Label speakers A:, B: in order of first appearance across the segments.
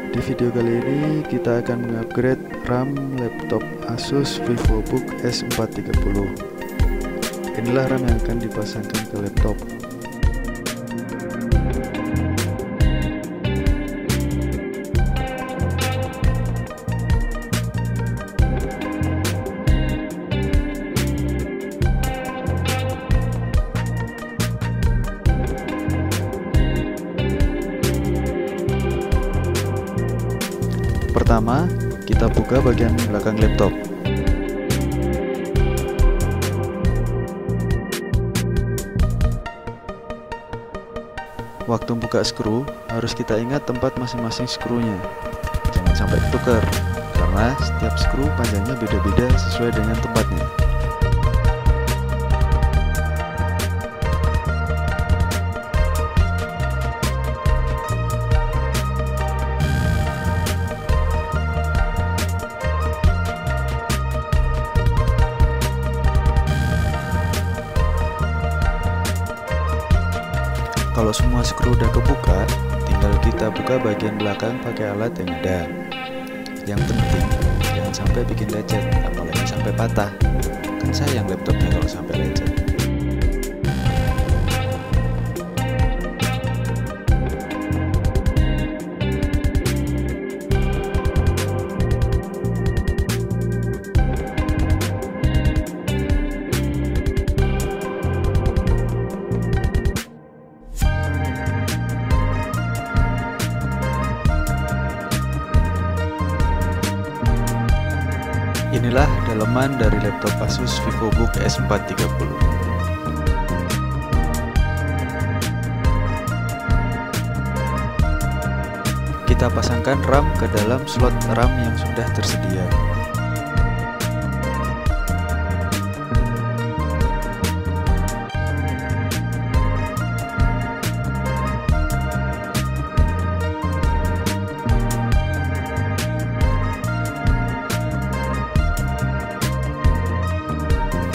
A: Di video kali ini kita akan mengupgrade RAM laptop Asus VivoBook S430. Inilah RAM yang akan dipasangkan ke laptop. Pertama, kita buka bagian belakang laptop. Waktu buka skru, harus kita ingat tempat masing-masing skrunya. Jangan sampai ketukar, karena setiap skru panjangnya beda-beda sesuai dengan tempatnya. Kalau semua skru udah kebuka, tinggal kita buka bagian belakang pakai alat yang ada. Yang penting, jangan sampai bikin lecet, apalagi sampai patah. Kan sayang laptopnya kalau sampai lecet. Inilah daleman dari laptop Asus VivoBook S430. Kita pasangkan RAM ke dalam slot RAM yang sudah tersedia.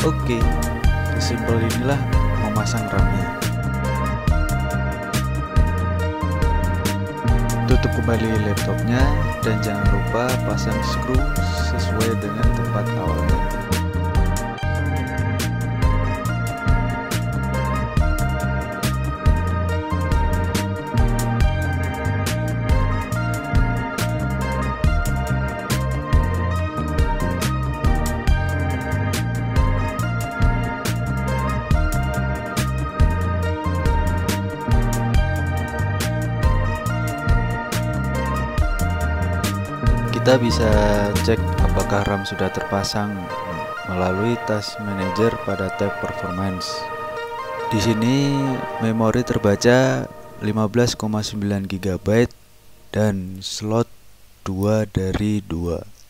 A: Oke, sesimpel inilah memasang RAM-nya. Tutup kembali laptopnya dan jangan lupa pasang skru sesuai dengan tempat awalnya. Kita bisa cek apakah RAM sudah terpasang melalui Task Manager pada tab Performance. Di sini memori terbaca 15,9 GB dan slot 2 dari 2.